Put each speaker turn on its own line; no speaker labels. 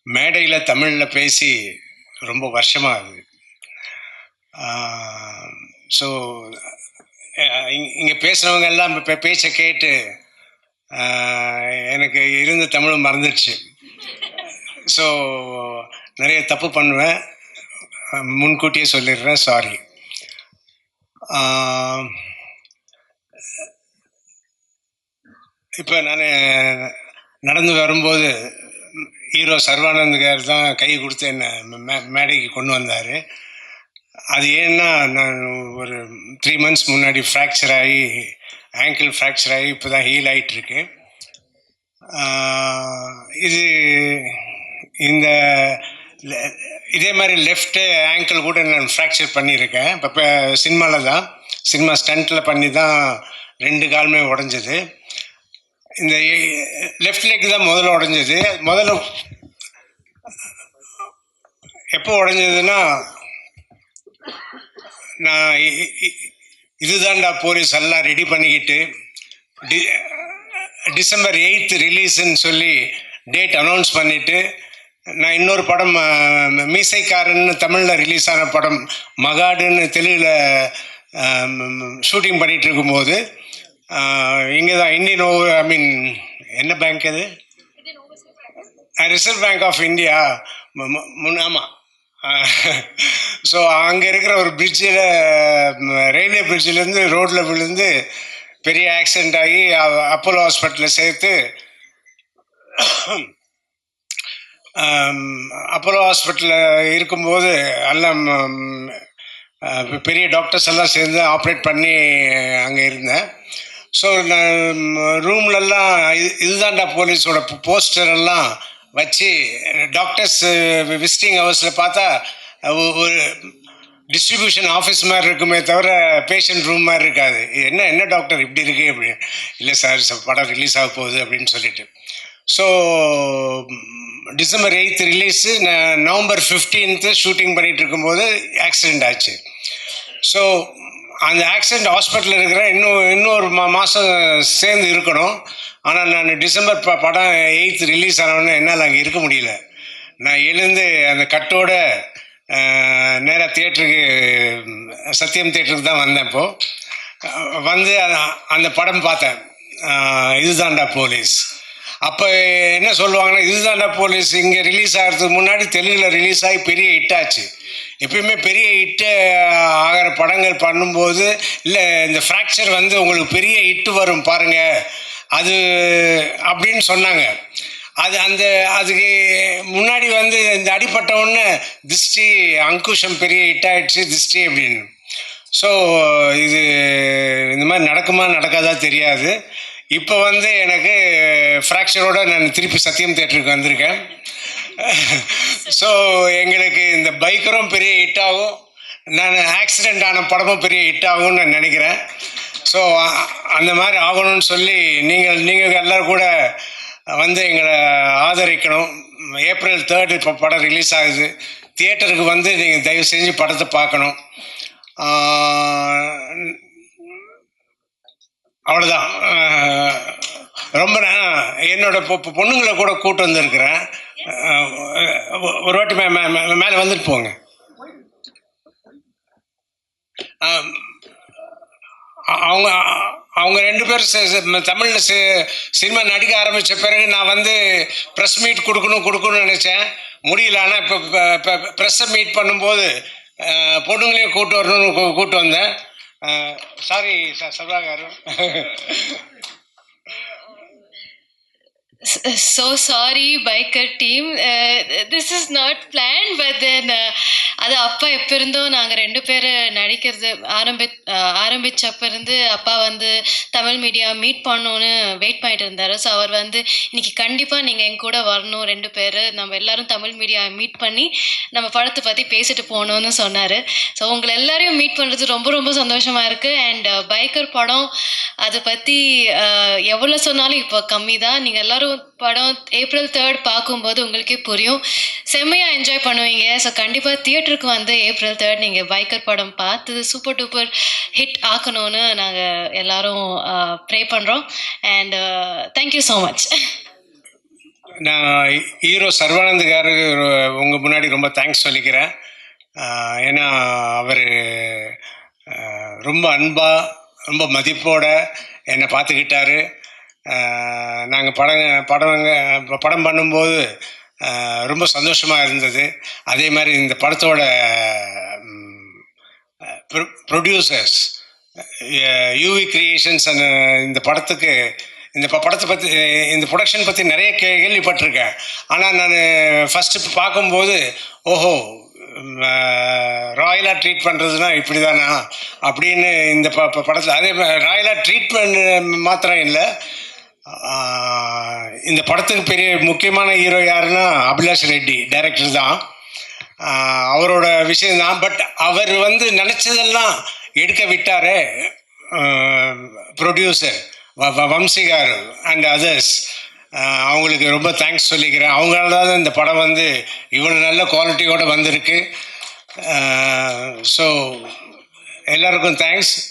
மேடையில் தமிழில் பேசி ரொம்ப வருஷமாக ஆகுது. ஸோ இங்கே பேசுகிறவங்க எல்லாம் இப்போ பேச்சை கேட்டு எனக்கு இருந்த தமிழும் மறந்துடுச்சு. ஸோ நிறைய தப்பு பண்ணுவேன், முன்கூட்டியே சொல்லிடுறேன், சாரி. இப்போ நான் நடந்து வரும்போது ஹீரோ சர்வானந்த் கார் தான் கை கொடுத்து என்னை மேடைக்கு கொண்டு வந்தார். அது ஏன்னா நான் ஒரு 3 months முன்னாடி ஃப்ராக்சர் ஆகி, ஆங்கிள் ஃப்ராக்சர் ஆகி இப்போ தான் ஹீல் ஆகிட்டுருக்கு. இது இந்த இதே மாதிரி லெஃப்ட்டு ஆங்கிள் கூட நான் ஃப்ராக்சர் பண்ணியிருக்கேன். இப்போ சினிமாவில் தான், சினிமா ஸ்டண்ட்டில் பண்ணி தான் 2 காலுமே உடஞ்சது. இந்த லெஃப்ட் லெக் தான் முதல்ல உடஞ்சது. முதல்ல எப்போ உடஞ்சதுன்னா, நான் இதுதான்டா போலீஸ் எல்லாம் ரெடி பண்ணிக்கிட்டு December 8th ரிலீஸுன்னு சொல்லி டேட் அனௌன்ஸ் பண்ணிவிட்டு, நான் இன்னொரு படம் மீசைக்காரன்னு தமிழில் ரிலீஸ் ஆன படம் மகாடுன்னு தெலுங்கில் ஷூட்டிங் பண்ணிகிட்டு இருக்கும்போது, இங்கே தான் என்ன பேங்க் அது, ரிசர்வ் பேங்க் ஆஃப் இந்தியா ஆமாம். ஸோ அங்கே இருக்கிற ஒரு பிரிட்ஜில், ரயில்வே பிரிட்ஜிலேருந்து ரோட்டில் விழுந்து பெரிய ஆக்சிடெண்ட் ஆகி அப்போலோ ஹாஸ்பிட்டலில் சேர்த்து, அப்போலோ ஹாஸ்பிட்டலில் இருக்கும்போது எல்லாம் பெரிய டாக்டர்ஸ் எல்லாம் சேர்ந்து ஆப்ரேட் பண்ணி அங்கே இருந்தேன். ஸோ நான் ரூம்லெல்லாம் இதுதான்டா போலீஸோட போஸ்டர் எல்லாம் வச்சு, டாக்டர்ஸ் விசிட்டிங் ஹவர்ஸில் பார்த்தா ஒரு டிஸ்ட்ரிபியூஷன் ஆஃபீஸ் மாதிரி இருக்குமே தவிர பேஷண்ட் ரூம் மாதிரி இருக்காது. என்ன டாக்டர் இப்படி இருக்கு அப்படின்னு. இல்லை சார், படம் ரிலீஸ் ஆக போகுது அப்படின்னு சொல்லிட்டு. So December 8th release, November 15th shooting பண்ணிகிட்டு இருக்கும்போது ஆக்சிடெண்ட் ஆச்சு. ஸோ அந்த ஆக்சிடெண்ட் ஹாஸ்பிட்டலில் இருக்கிற இன்னொரு மாதம் சேர்ந்து இருக்கணும். ஆனால் நான் டிசம்பர் படம் 8th ரிலீஸ் ஆனவுடனே என்னால் அங்கே இருக்க முடியல. நான் எழுந்து அந்த கட்டோட நேராக தியேட்டருக்கு, சத்யம் தியேட்டருக்கு தான் வந்தேன். இப்போது வந்து அந்த படம் பார்த்தேன், இதுதான்டா போலீஸ். அப்போ என்ன சொல்லுவாங்கன்னா, இதுதான்டா போலீஸ் இங்கே ரிலீஸ் ஆகிறதுக்கு முன்னாடி தெலுங்கில் ரிலீஸ் ஆகி பெரிய ஹிட்டாச்சு. எப்பயுமே பெரிய ஹிட்டு ஆகிற படங்கள் பண்ணும்போது, இல்லை இந்த ஃப்ராக்சர் வந்து உங்களுக்கு பெரிய ஹிட்டு வரும் பாருங்கள் அது அப்படின்னு சொன்னாங்க. அதுக்கு முன்னாடி வந்து இந்த அடிப்பட்ட உடனே திஷ்டி, அங்குஷம் பெரிய ஹிட் ஆகிடுச்சு, திஷ்டி அப்படின்னு. ஸோ இது இந்த மாதிரி நடக்குமா நடக்காதா தெரியாது. இப்போ வந்து எனக்கு ஃப்ராக்சரோடு நான் திருப்பி சத்யம் தியேட்டருக்கு வந்திருக்கேன். ஸோ எங்களுக்கு இந்த பைக்கரும் பெரிய ஹிட் ஆகும், நான் ஆக்சிடெண்ட் ஆன படமும் பெரிய ஹிட் ஆகும்னு நான் நினைக்கிறேன். ஸோ அந்த மாதிரி ஆகணும்னு சொல்லி நீங்கள் எல்லோரும் கூட வந்து எங்களை ஆதரிக்கணும். April 3rd இப்போ படம் ரிலீஸ் ஆகுது. தியேட்டருக்கு வந்து நீங்கள் தயவு செஞ்சு படத்தை பார்க்கணும். அவ்வளோதான். ரொம்ப என்னோட பொண்ணுங்களை கூட கூட்டு வந்திருக்கிறேன். ஒரு வாட்டி மேலே வந்துட்டு போங்க. அவங்க 2 பேரும் தமிழில் சினிமா நடிக்க ஆரம்பித்த பிறகு நான் வந்து ப்ரெஸ் மீட் கொடுக்கணும்னு நினச்சேன், முடியல. ஆனால் இப்போ ப்ரெஸ்ஸை மீட் பண்ணும்போது பொண்ணுங்களையும் கூட்டு வந்தேன். Sorry Sarva car.
So sorry biker team, this is not planned, but then அது அப்பா எப்போ இருந்தோ நாங்கள் 2 பேர் நடிக்கிறது ஆரம்பிச்சப்ப இருந்து அப்பா வந்து தமிழ் மீடியா மீட் பண்ணோன்னு வெயிட் பண்ணிட்டு இருந்தார். ஸோ அவர் வந்து இன்னைக்கு கண்டிப்பாக நீங்கள் எங்க கூட வரணும், 2 பேர் நம்ம எல்லாரும் தமிழ் மீடியா மீட் பண்ணி நம்ம படத்தை பற்றி பேசிட்டு போகணும்னு சொன்னார். ஸோ உங்களை எல்லாரையும் மீட் பண்ணுறது ரொம்ப ரொம்ப சந்தோஷமாக இருக்குது. அண்ட் பைக்கர் படம் அதை பற்றி எவ்வளோ சொன்னாலும் இப்போ கம்மி தான். நீங்கள் எல்லோரும் படம் April 3rd பார்க்கும்போது உங்களுக்கே புரியும், செம்மையாக என்ஜாய் பண்ணுவீங்க. ஸோ கண்டிப்பாக தியேட்டருக்கு வந்து April 3rd நீங்கள் பைக்கர் படம் பார்த்து சூப்பர் டூப்பர் ஹிட் ஆக்கணும்னு நாங்கள் எல்லாரும் ப்ரே பண்ணுறோம். And thank you so much.
நான் ஹீரோ சர்வானந்த் காரு உங்கள் முன்னாடி ரொம்ப தேங்க்ஸ் சொல்லிக்கிறேன். ஏன்னா அவர் ரொம்ப அன்பாக ரொம்ப மதிப்போட என்னை பார்த்துக்கிட்டாரு. நாங்கள் படம் பண்ணும்போது ரொம்ப சந்தோஷமாக இருந்தது. அதே மாதிரி இந்த படத்தோட ப்ரொடியூசர்ஸ் யூவி கிரியேஷன்ஸ் இந்த படத்துக்கு இந்த படத்தை பற்றி இந்த ப்ரொடக்ஷன் பற்றி நிறைய கேள்விப்பட்டிருக்கேன். ஆனால் நான் ஃபஸ்ட்டு பார்க்கும்போது ஓஹோ ராயலாக ட்ரீட் பண்ணுறதுனா இப்படி தானா அப்படின்னு இந்த படத்தில் அதே ராயலாக ட்ரீட்மெண்ட் மாத்திரம் இல்லை. இந்த படத்துக்கு பெரிய முக்கியமான ஹீரோ யாருன்னா அபிலாஷ் ரெட்டி டைரக்டர் தான். அவரோட விஷயம்தான். பட் அவர் வந்து நினச்சதெல்லாம் எடுக்க விட்டார். ப்ரொடியூசர் வம்சிகார் அண்ட் அதர்ஸ் அவங்களுக்கு ரொம்ப தேங்க்ஸ் சொல்லிக்கிறேன். அவங்களால தான் இந்த படம் வந்து இவ்வளோ நல்ல குவாலிட்டியோடு வந்திருக்கு. ஸோ எல்லாருக்கும் தேங்க்ஸ்.